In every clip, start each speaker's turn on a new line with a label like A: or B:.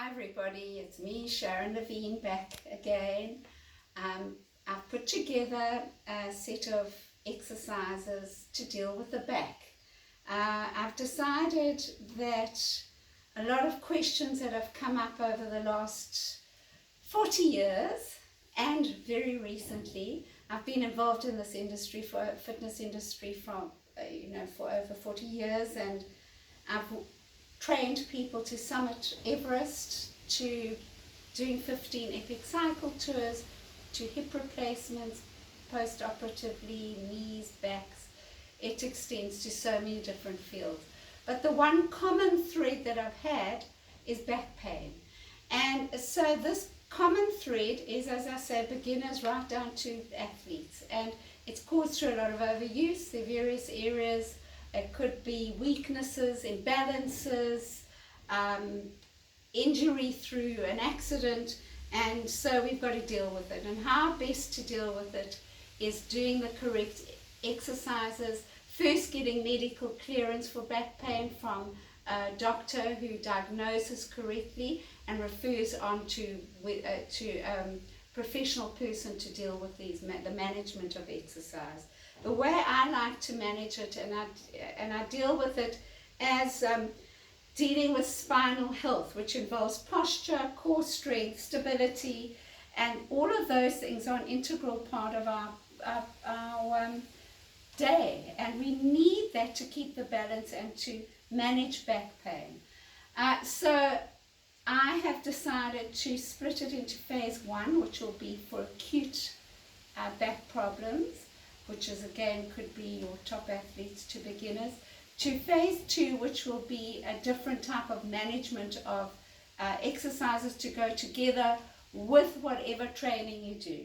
A: Hi everybody, it's me, Sharon Levin, back again. I've put together a set of exercises to deal with the back. I've decided that a lot of questions that have come up over the last 40 years and very recently, I've been involved in this industry, fitness industry for over 40 years, and I've trained people to summit Everest, to doing 15 epic cycle tours, to hip replacements, post-operatively, knees, backs. It extends to so many different fields. But the one common thread that I've had is back pain. And so this common thread is, as I say, beginners right down to athletes. And it's caused through a lot of overuse. There are various areas. It could be weaknesses, imbalances, injury through an accident, and so we've got to deal with it. And how best to deal with it is doing the correct exercises, first getting medical clearance for back pain from a doctor who diagnoses correctly and refers on to professional person to deal with the management of exercise. The way I like to manage it, and I deal with it as dealing with spinal health, which involves posture, core strength, stability, and all of those things are an integral part of our day, and we need that to keep the balance and to manage back pain. So I have decided to split it into phase 1, which will be for acute back problems, which is again could be your top athletes to beginners, to phase 2, which will be a different type of management of exercises to go together with whatever training you do.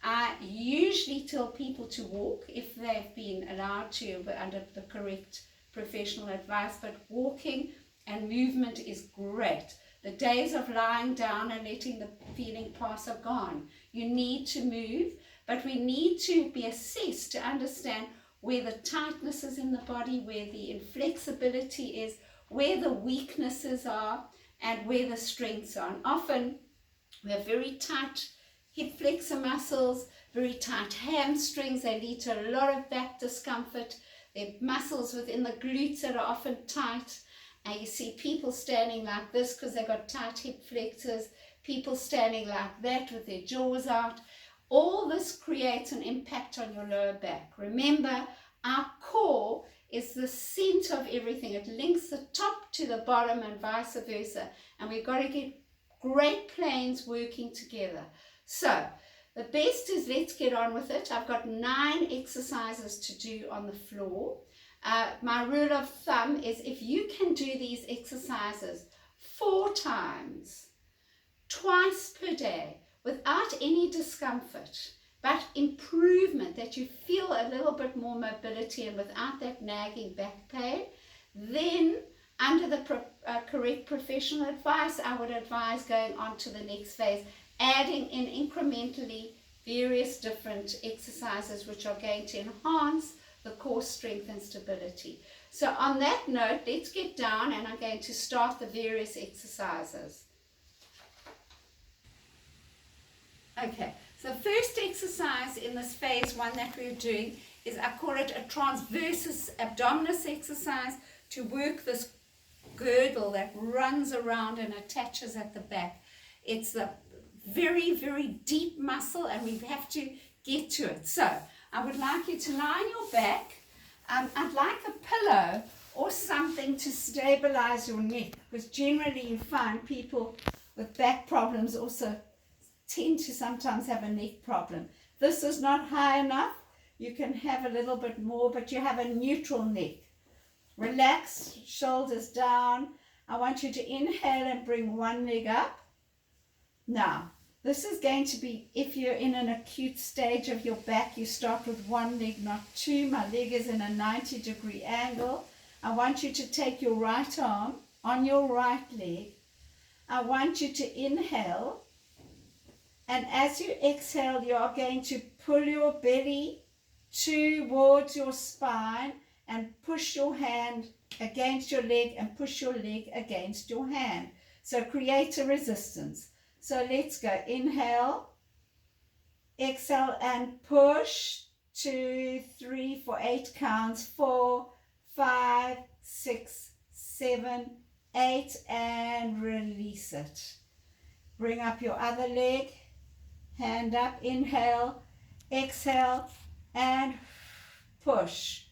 A: I usually tell people to walk if they've been allowed to under the correct professional advice, but walking and movement is great. The days of lying down and letting the feeling pass are gone. You need to move, but we need to be assessed to understand where the tightness is in the body, where the inflexibility is, where the weaknesses are, and where the strengths are. And often we have very tight hip flexor muscles, very tight hamstrings. They lead to a lot of back discomfort. There are muscles within the glutes that are often tight. And you see people standing like this because they've got tight hip flexors, people standing like that with their jaws out. All this creates an impact on your lower back. Remember, our core is the center of everything. It links the top to the bottom and vice versa. And we've got to get great planes working together. So the best is let's get on with it. I've got 9 exercises to do on the floor. My rule of thumb is if you can do these exercises 4 times, twice per day, without any discomfort, but improvement, that you feel a little bit more mobility and without that nagging back pain, then under the correct professional advice, I would advise going on to the next phase, adding in incrementally various different exercises which are going to enhance the core strength and stability. So on that note, let's get down, and I'm going to start the various exercises. Okay, so first exercise in this phase 1 that we're doing is, I call it a transversus abdominis exercise, to work this girdle that runs around and attaches at the back. It's a very, very deep muscle, and we have to get to it. So I would like you to lie on your back. I'd like a pillow or something to stabilize your neck, because generally you find people with back problems also tend to sometimes have a neck problem. This is not high enough. You can have a little bit more, but you have a neutral neck. Relax, shoulders down. I want you to inhale and bring one leg up. Now, this is going to be, if you're in an acute stage of your back, you start with one leg, not 2. My leg is in a 90-degree angle. I want you to take your right arm on your right leg. I want you to inhale. And as you exhale, you are going to pull your belly towards your spine and push your hand against your leg and push your leg against your hand. So create a resistance. So let's go. Inhale, exhale, and push. 2, 3, for 8 counts. 4, 5, 6, 7, 8, and release it. Bring up your other leg, hand up, inhale, exhale, and push.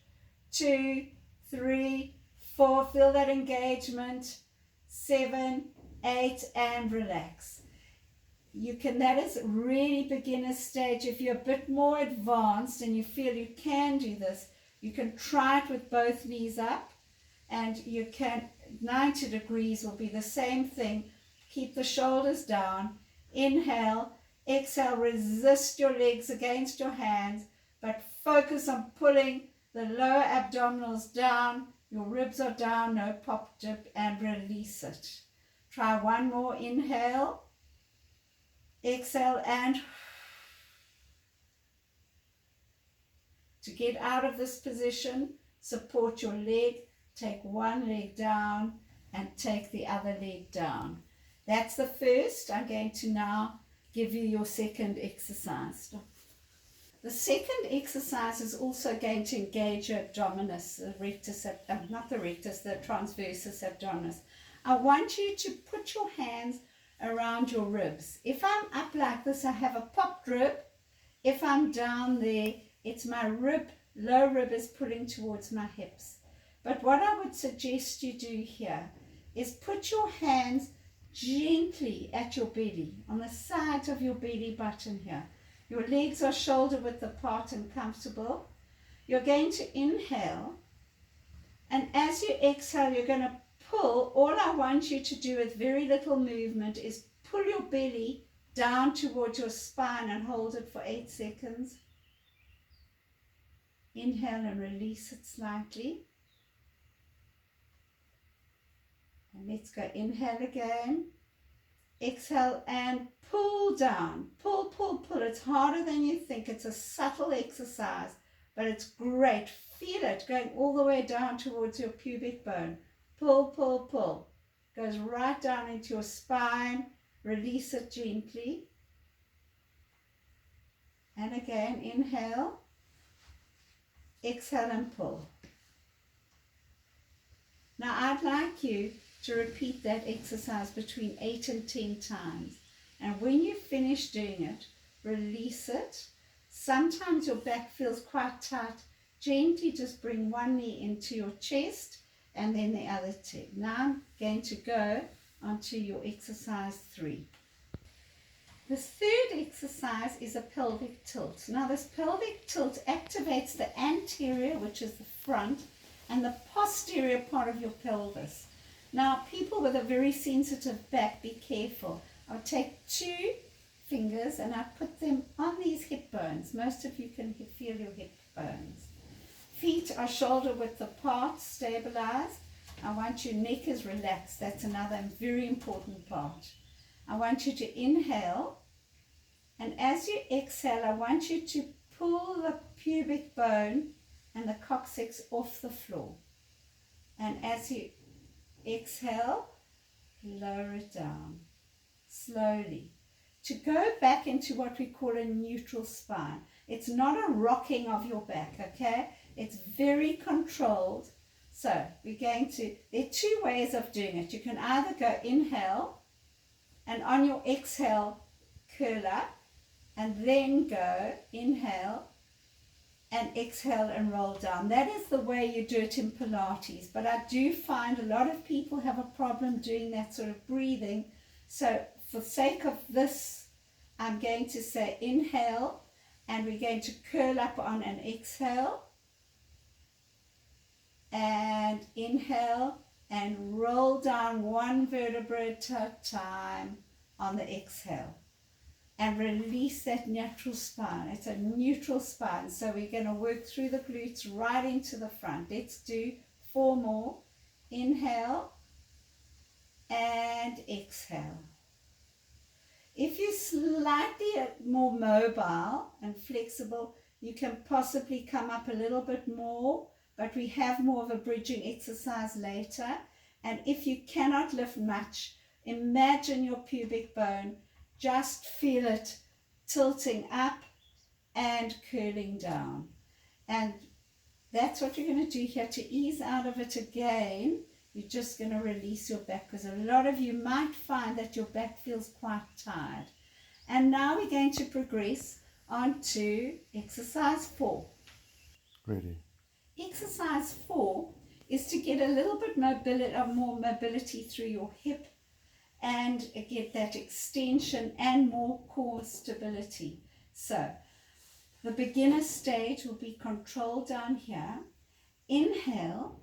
A: 2, 3, 4, feel that engagement. 7, 8, and relax. You can, that is really beginner stage. If you're a bit more advanced and you feel you can do this, you can try it with both knees up, and you can, 90 degrees will be the same thing. Keep the shoulders down. Inhale, exhale, resist your legs against your hands, but focus on pulling the lower abdominals down. Your ribs are down, no pop dip, and release it. Try one more. Inhale, exhale, and to get out of this position, support your leg, take one leg down and take the other leg down. That's the first. I'm going to now give you your second exercise. The second exercise is also going to engage your abdominis, the rectus, not the rectus, the transversus abdominis. I want you to put your hands around your ribs. If I'm up like this, I have a popped rib. If I'm down there, it's my rib, low rib is pulling towards my hips. But what I would suggest you do here is put your hands gently at your belly, on the sides of your belly button here. Your legs are shoulder width apart and comfortable. You're going to inhale, and as you exhale, you're going to pull. All I want you to do with very little movement is pull your belly down towards your spine and hold it for 8 seconds. Inhale and release it slightly. And let's go. Inhale again. Exhale and pull down. Pull, pull, pull. It's harder than you think. It's a subtle exercise, but it's great. Feel it going all the way down towards your pubic bone. Pull, pull, pull. Goes right down into your spine. Release it gently. And again, inhale. Exhale and pull. Now I'd like you to repeat that exercise between 8 and 10 times. And when you finish doing it, release it. Sometimes your back feels quite tight. Gently just bring one knee into your chest and then the other two. Now I'm going to go on to your exercise 3. The third exercise is a pelvic tilt. Now this pelvic tilt activates the anterior, which is the front, and the posterior part of your pelvis. Now people with a very sensitive back, be careful. I'll take 2 fingers and I put them on these hip bones. Most of you can feel your hip bones. Feet are shoulder width apart, stabilized. I want your neck is relaxed. That's another very important part. I want you to inhale, and as you exhale, I want you to pull the pubic bone and the coccyx off the floor. And as you exhale, lower it down slowly to go back into what we call a neutral spine. It's not a rocking of your back, okay? It's very controlled. So we're going to, there are 2 ways of doing it. You can either go inhale and on your exhale curl up, and then go inhale and exhale and roll down. That is the way you do it in Pilates, but I do find a lot of people have a problem doing that sort of breathing. So for the sake of this, I'm going to say inhale, and we're going to curl up on an exhale, and inhale and roll down 1 vertebra at a time on the exhale. And release that natural spine. It's a neutral spine. So we're going to work through the glutes right into the front. Let's do 4 more. Inhale and exhale. If you're slightly more mobile and flexible, you can possibly come up a little bit more, but we have more of a bridging exercise later. And if you cannot lift much, Imagine your pubic bone. Just feel it tilting up and curling down. And that's what you're going to do here to ease out of it again. You're just going to release your back, because a lot of you might find that your back feels quite tired. And now we're going to progress on to exercise 4.
B: Ready.
A: Exercise 4 is to get a little bit more mobility through your hip and get that extension and more core stability. So the beginner stage will be controlled down here. Inhale.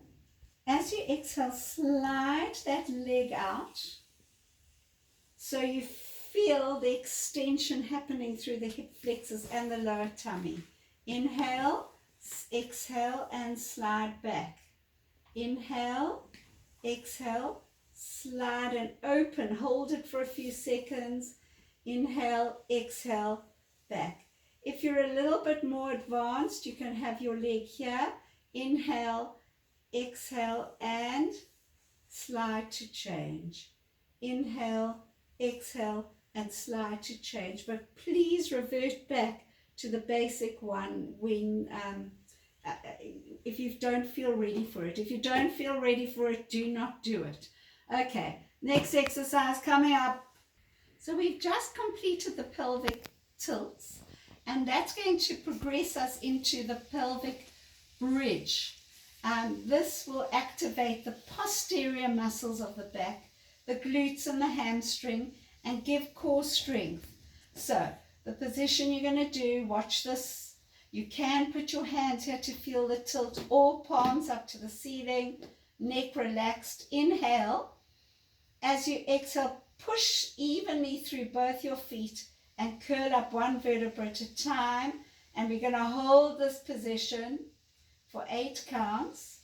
A: As you exhale, slide that leg out so you feel the extension happening through the hip flexors and the lower tummy. Inhale, exhale, and slide back. Inhale, exhale, slide and open. Hold it for a few seconds. Inhale, exhale, back. If you're a little bit more advanced, you can have your leg here. Inhale, exhale, and slide to change. Inhale, exhale, and slide to change. But please revert back to the basic one when if you don't feel ready for it. If you don't feel ready for it, do not do it. Okay, next exercise coming up. So we've just completed the pelvic tilts, and that's going to progress us into the pelvic bridge. This will activate the posterior muscles of the back, the glutes and the hamstring, and give core strength. So the position you're going to do, watch this. You can put your hands here to feel the tilt, or palms up to the ceiling, neck relaxed. Inhale. As you exhale, push evenly through both your feet and curl up one vertebra at a time. And we're going to hold this position for 8 counts.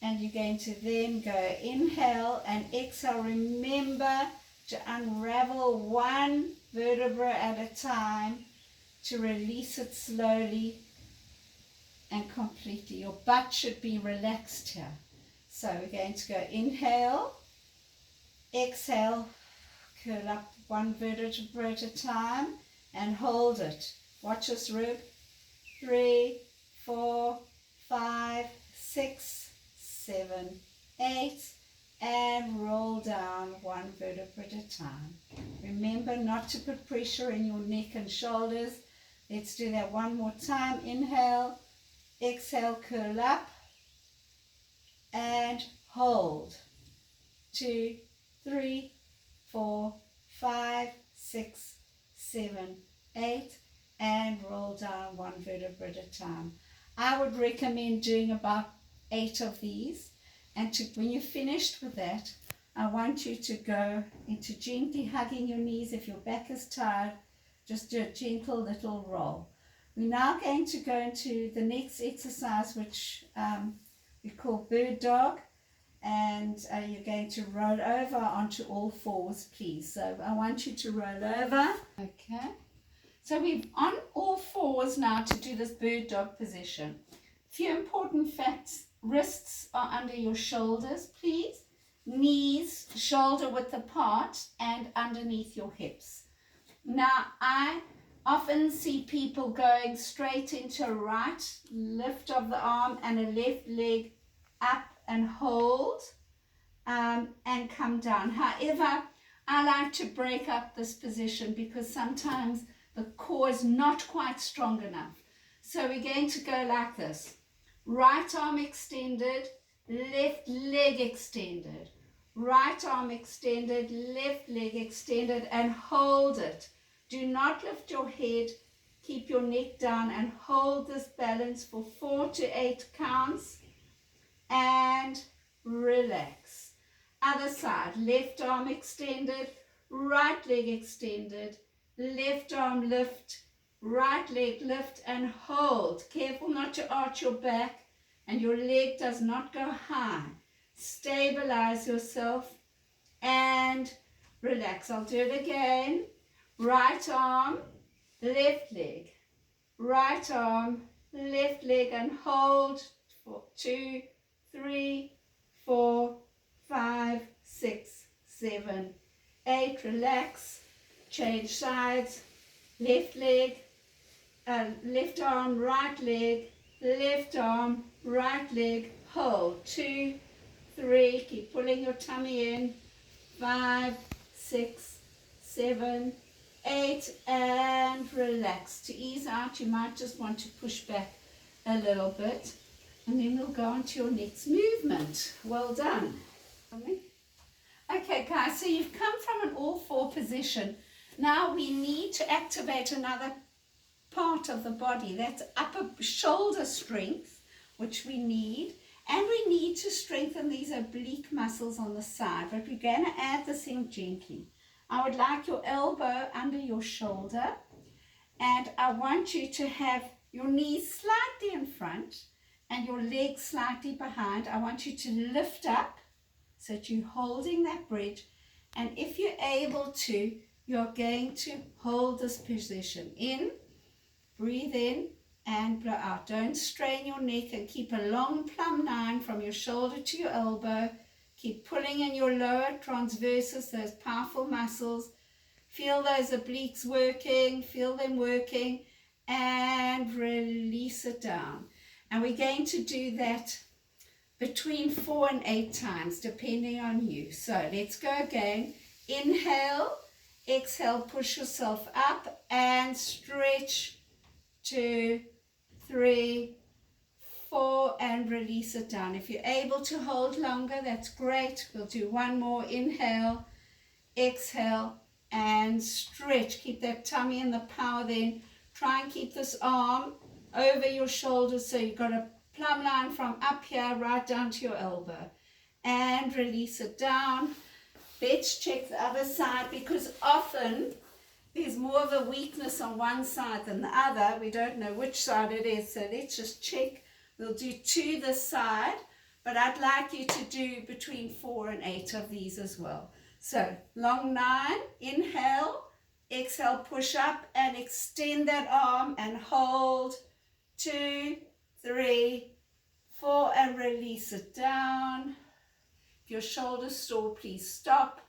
A: And you're going to then go inhale and exhale. Remember to unravel one vertebra at a time to release it slowly and completely. Your butt should be relaxed here. So we're going to go inhale, exhale, curl up one vertebra at a time and hold it. Watch this rib. 3, 4, 5, 6, 7, 8, and roll down one vertebra at a time. Remember not to put pressure in your neck and shoulders. Let's do that one more time. Inhale, exhale, curl up, and hold. 2, 3, 4, 5, 6, 7, 8, and roll down one vertebra at a time. I would recommend doing about 8 of these, and when you're finished with that, I want you to go into gently hugging your knees. If your back is tired, just do a gentle little roll. We're now going to go into the next exercise, which we call bird dog, and you're going to roll over onto all fours, please. So I want you to roll over. Okay. So we're on all fours now to do this bird dog position. Few important facts. Wrists are under your shoulders, please. Knees shoulder width apart and underneath your hips. Now, I often see people going straight into a right lift of the arm and a left leg up and hold and come down. However, I like to break up this position because sometimes the core is not quite strong enough. So we're going to go like this. Right arm extended, left leg extended. Right arm extended, left leg extended, and hold it. Do not lift your head. Keep your neck down and hold this balance for 4 to 8 counts. And relax. Other side, left arm extended, right leg extended, left arm lift, right leg lift, and hold. Careful not to arch your back and your leg does not go high. Stabilize yourself and relax. I'll do it again. Right arm, left leg. Right arm, left leg, and hold for 2, 3, 4, 5, 6, 7, 8, relax, change sides, left leg, left arm, right leg, left arm, right leg, hold, 2, 3, keep pulling your tummy in, 5, 6, 7, 8, and relax. To ease out, you might just want to push back a little bit, and then we'll go on to your next movement. Well done. Okay guys, so you've come from an all four position. Now we need to activate another part of the body. That's upper shoulder strength, which we need. And we need to strengthen these oblique muscles on the side. But we're going to add this in gently. I would like your elbow under your shoulder. And I want you to have your knees slightly in front and your legs slightly behind. I want you to lift up so that you're holding that bridge. And if you're able to, you're going to hold this position. In, breathe in, and blow out. Don't strain your neck, and keep a long plumb line from your shoulder to your elbow. Keep pulling in your lower transversus, those powerful muscles. Feel those obliques working, feel them working, and release it down. And we're going to do that between 4 and 8 times, depending on you. So let's go again. Inhale, exhale, push yourself up and stretch. 2, 3, 4, and release it down. If you're able to hold longer, that's great. We'll do one more. Inhale, exhale, and stretch. Keep that tummy and the power then. Try and keep this arm over your shoulders so you've got a plumb line from up here right down to your elbow. And release it down. Let's check the other side, because often there's more of a weakness on one side than the other. We don't know which side it is, so let's just check. We'll do 2 this side, but I'd like you to do between 4 and 8 of these as well. So long 9, inhale, exhale, push up and extend that arm and hold. 2, 3, 4, and release it down. If your shoulders store, please stop.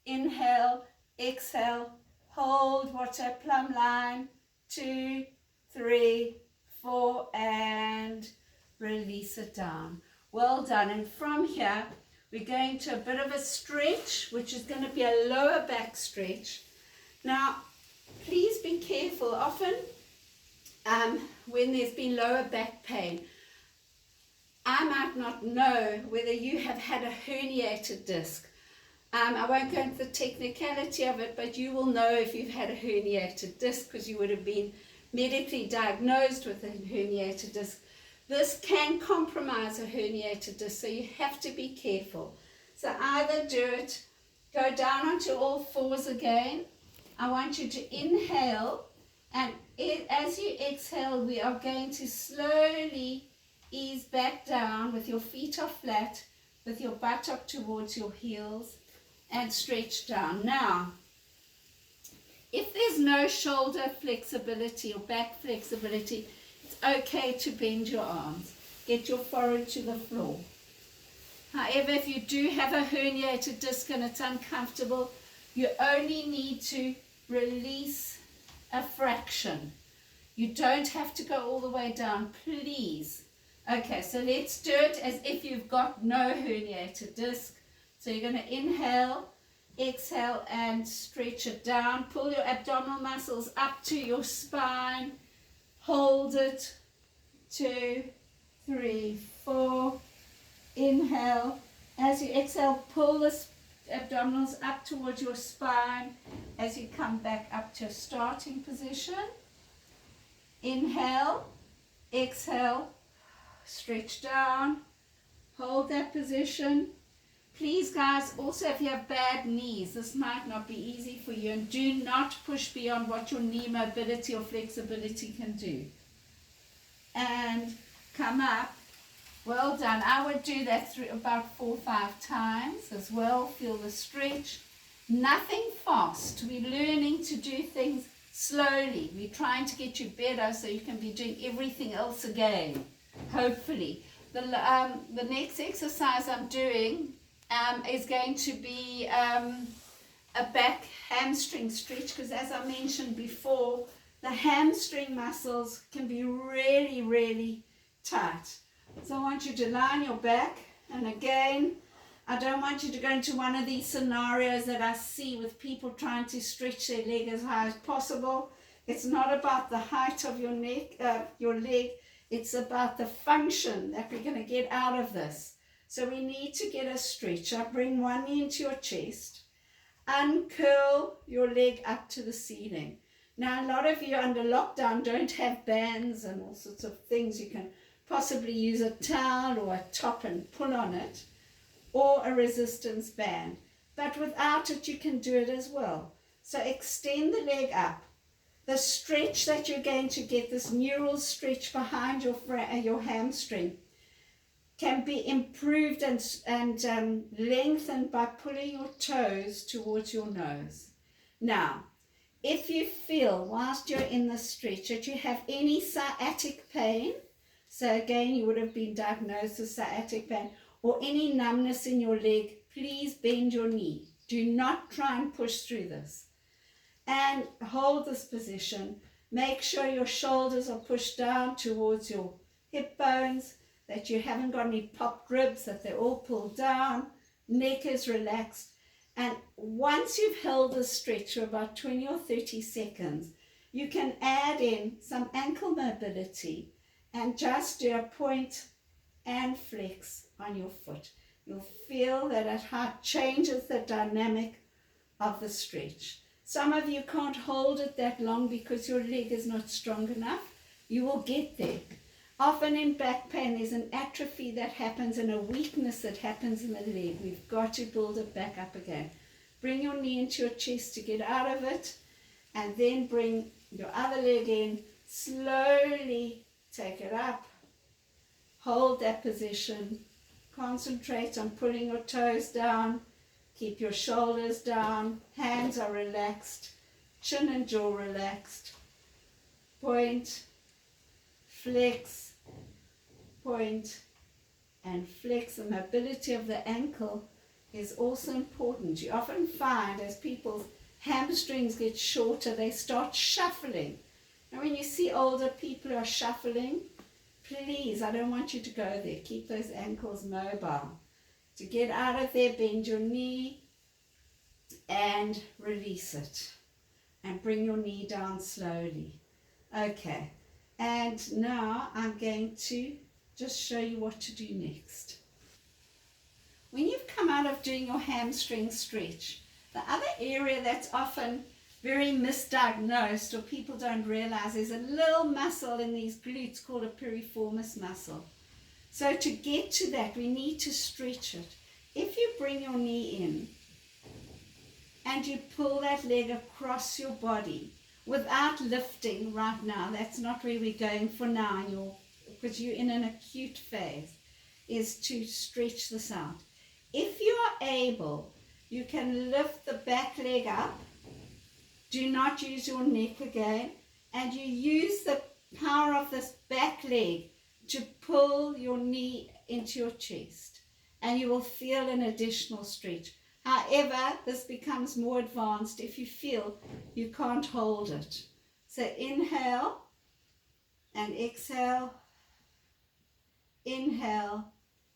A: Inhale, exhale, hold, watch that plumb line. 2, 3, 4, and release it down. Well done. And from here, we're going to a bit of a stretch, which is going to be a lower back stretch. Now, please be careful. Often, when there's been lower back pain, I might not know whether you have had a herniated disc. I won't go into the technicality of it, but you will know if you've had a herniated disc, because you would have been medically diagnosed with a herniated disc. This can compromise a herniated disc, so you have to be careful. So either do it, go down onto all fours again. I want you to inhale, and as you exhale, we are going to slowly ease back down with your feet are flat, with your buttock towards your heels, and stretch down. Now, if there's no shoulder flexibility or back flexibility, it's okay to bend your arms. Get your forehead to the floor. However, if you do have a herniated disc and it's uncomfortable, you only need to release a fraction. You don't have to go all the way down, please. Okay, so let's do it as if you've got no herniated disc. So you're going to inhale, exhale, and stretch it down. Pull your abdominal muscles up to your spine. Hold it. 2, 3, 4. Inhale. As you exhale, pull the abdominals up towards your spine as you come back up to a starting position. Inhale, exhale, stretch down, hold that position. Please guys, also if you have bad knees, this might not be easy for you, and do not push beyond what your knee mobility or flexibility can do. And come up. Well done. I would do that through about 4 or 5 times as well. Feel the stretch. Nothing fast. We're learning to do things slowly. We're trying to get you better so you can be doing everything else again, hopefully. The next exercise I'm doing is going to be a back hamstring stretch, because as I mentioned before, the hamstring muscles can be really, really tight. So I want you to lie on your back, and again, I don't want you to go into one of these scenarios that I see with people trying to stretch their leg as high as possible. It's not about the height of your neck, your leg. It's about the function that we're going to get out of this. So we need to get a stretcher. Bring one knee into your chest. Uncurl your leg up to the ceiling. Now, a lot of you under lockdown don't have bands and all sorts of things. You can possibly use a towel or a top and pull on it, or a resistance band. But without it, you can do it as well. So extend the leg up. The stretch that you're going to get, this neural stretch behind your hamstring, can be improved and lengthened by pulling your toes towards your nose. Now, if you feel whilst you're in the stretch that you have any sciatic pain, so again you would have been diagnosed with sciatic pain, or any numbness in your leg, please bend your knee. Do not try and push through this. And hold this position. Make sure your shoulders are pushed down towards your hip bones, that you haven't got any popped ribs, that they're all pulled down, neck is relaxed. And once you've held this stretch for about 20 or 30 seconds, you can add in some ankle mobility and just do a point and flex on your foot. You'll feel that it changes the dynamic of the stretch. Some of you can't hold it that long because your leg is not strong enough. You will get there. Often in back pain, there's an atrophy that happens and a weakness that happens in the leg. We've got to build it back up again. Bring your knee into your chest to get out of it, and then bring your other leg in. Slowly take it up. Hold that position. Concentrate on pulling your toes down. Keep your shoulders down. Hands are relaxed. Chin and jaw relaxed. Point, flex, point, and flex. The mobility of the ankle is also important. You often find as people's hamstrings get shorter, they start shuffling. And when you see older people who are shuffling, please, I don't want you to go there. Keep those ankles mobile. To get out of there, bend your knee and release it. And bring your knee down slowly. Okay. And now I'm going to just show you what to do next. When you've come out of doing your hamstring stretch, the other area that's often very misdiagnosed or people don't realize is a little muscle in these glutes called a piriformis muscle. So to get to that, we need to stretch it. If you bring your knee in and you pull that leg across your body without lifting right now, that's not where we're going for now, because you're in an acute phase, is to stretch this out. If you are able, you can lift the back leg up. Do not use your neck again, and you use the power of this back leg to pull your knee into your chest, and you will feel an additional stretch. However, this becomes more advanced if you feel you can't hold it. So inhale and exhale, inhale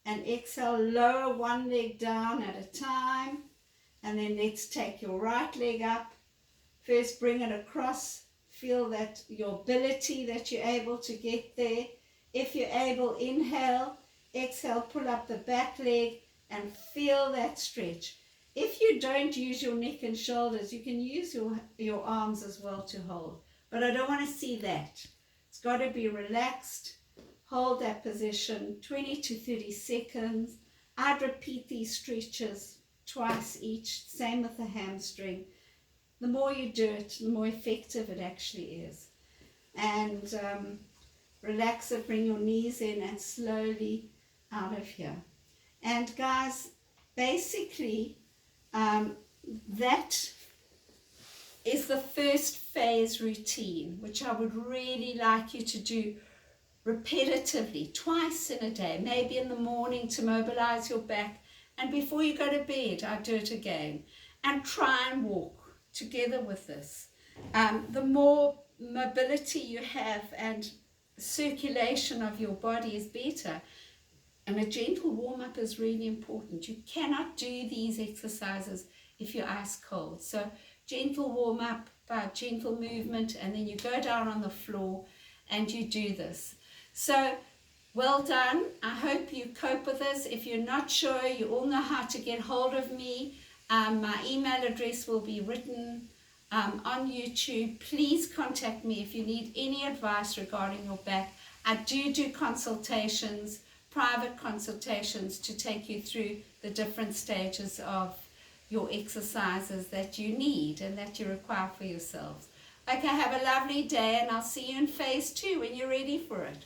A: and exhale. Lower one leg down at a time, and then let's take your right leg up. First bring it across. Feel that your ability that you're able to get there. If you're able, inhale, exhale, pull up the back leg and feel that stretch. If you don't use your neck and shoulders, you can use your arms as well to hold. But I don't want to see that. It's got to be relaxed. Hold that position 20 to 30 seconds. I'd repeat these stretches twice each. Same with the hamstring. The more you do it, the more effective it actually is. And relax it, bring your knees in and slowly out of here. And guys, basically, that is the first phase routine, which I would really like you to do repetitively, twice in a day, maybe in the morning to mobilize your back, And before you go to bed, I do it again. And try and walk together with this. The more mobility you have and circulation of your body is better. And a gentle warm-up is really important. You cannot do these exercises if you're ice cold. So gentle warm-up by gentle movement, and then you go down on the floor and you do this. So well done. I hope you cope with this. If you're not sure, you all know how to get hold of me. My email address will be written on YouTube. Please contact me if you need any advice regarding your back. I do consultations, private consultations, to take you through the different stages of your exercises that you need and that you require for yourselves. Okay, have a lovely day, and I'll see you in phase 2 when you're ready for it.